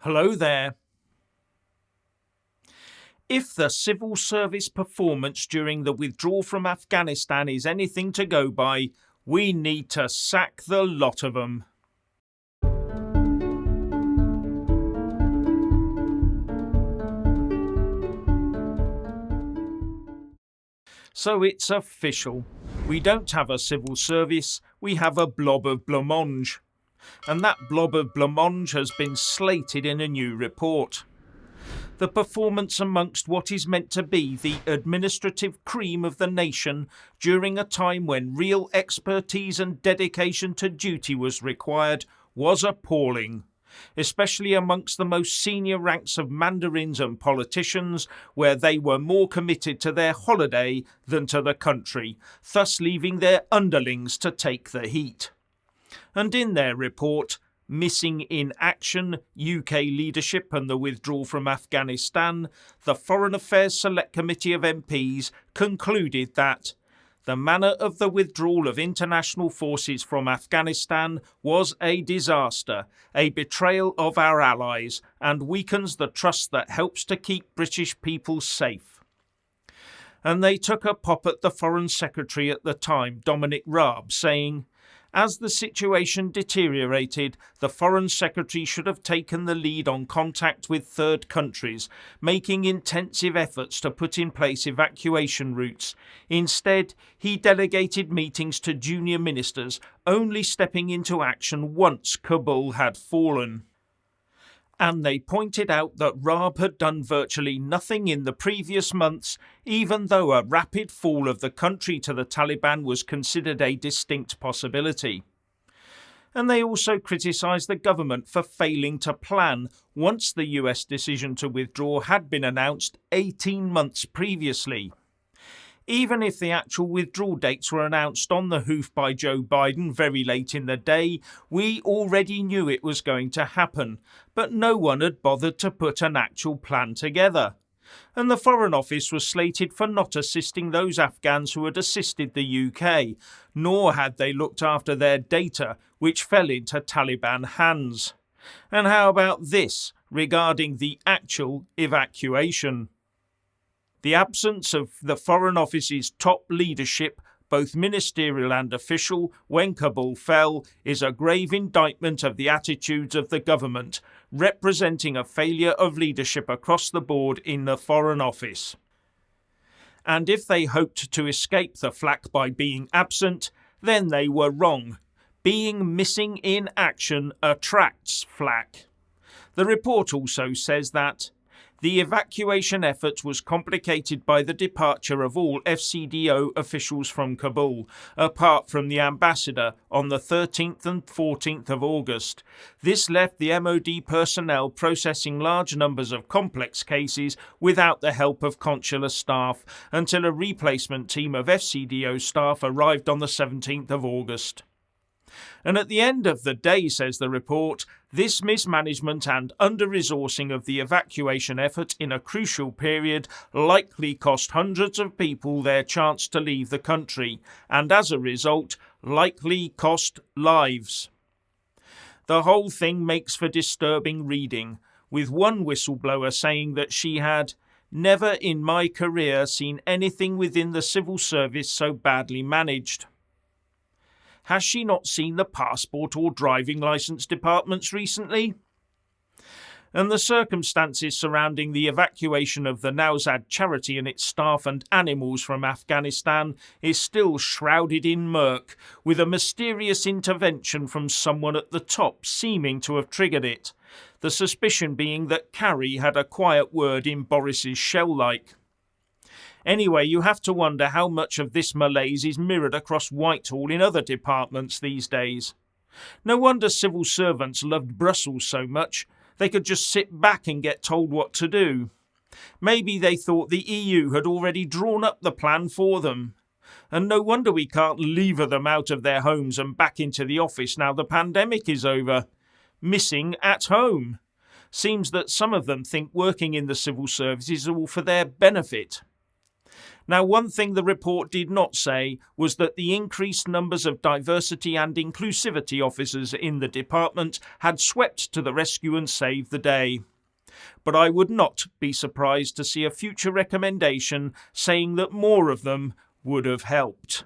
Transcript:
Hello there. If the civil service performance during the withdrawal from Afghanistan is anything to go by, we need to sack the lot of them. So it's official. We don't have a civil service, we have a blob of blancmange. And that blob of blancmange has been slated in a new report. The performance amongst what is meant to be the administrative cream of the nation during a time when real expertise and dedication to duty was required was appalling, especially amongst the most senior ranks of mandarins and politicians, where they were more committed to their holiday than to the country, thus leaving their underlings to take the heat. And in their report, Missing in Action, UK Leadership and the Withdrawal from Afghanistan, the Foreign Affairs Select Committee of MPs concluded that the manner of the withdrawal of international forces from Afghanistan was a disaster, a betrayal of our allies, and weakens the trust that helps to keep British people safe. And they took a pop at the Foreign Secretary at the time, Dominic Raab, saying, as the situation deteriorated, the Foreign Secretary should have taken the lead on contact with third countries, making intensive efforts to put in place evacuation routes. Instead, he delegated meetings to junior ministers, only stepping into action once Kabul had fallen. And they pointed out that Raab had done virtually nothing in the previous months, even though a rapid fall of the country to the Taliban was considered a distinct possibility. And they also criticised the government for failing to plan once the US decision to withdraw had been announced 18 months previously. Even if the actual withdrawal dates were announced on the hoof by Joe Biden very late in the day, we already knew it was going to happen, but no one had bothered to put an actual plan together. And the Foreign Office was slated for not assisting those Afghans who had assisted the UK, nor had they looked after their data, which fell into Taliban hands. And how about this regarding the actual evacuation? The absence of the Foreign Office's top leadership, both ministerial and official, when Kabul fell, is a grave indictment of the attitudes of the government, representing a failure of leadership across the board in the Foreign Office. And if they hoped to escape the flak by being absent, then they were wrong. Being missing in action attracts flak. The report also says that the evacuation effort was complicated by the departure of all FCDO officials from Kabul, apart from the ambassador, on the 13th and 14th of August. This left the MOD personnel processing large numbers of complex cases without the help of consular staff until a replacement team of FCDO staff arrived on the 17th of August. And at the end of the day, says the report, this mismanagement and under-resourcing of the evacuation effort in a crucial period likely cost hundreds of people their chance to leave the country, and as a result, likely cost lives. The whole thing makes for disturbing reading, with one whistleblower saying that she had never in my career seen anything within the civil service so badly managed. Has she not seen the passport or driving licence departments recently? And the circumstances surrounding the evacuation of the Nowzad charity and its staff and animals from Afghanistan is still shrouded in murk, with a mysterious intervention from someone at the top seeming to have triggered it, the suspicion being that Carrie had a quiet word in Boris's shell-like. Anyway, you have to wonder how much of this malaise is mirrored across Whitehall in other departments these days. No wonder civil servants loved Brussels so much. They could just sit back and get told what to do. Maybe they thought the EU had already drawn up the plan for them. And no wonder we can't lever them out of their homes and back into the office now the pandemic is over. Missing at home. Seems that some of them think working in the civil service is all for their benefit. Now, one thing the report did not say was that the increased numbers of diversity and inclusivity officers in the department had swept to the rescue and saved the day. But I would not be surprised to see a future recommendation saying that more of them would have helped.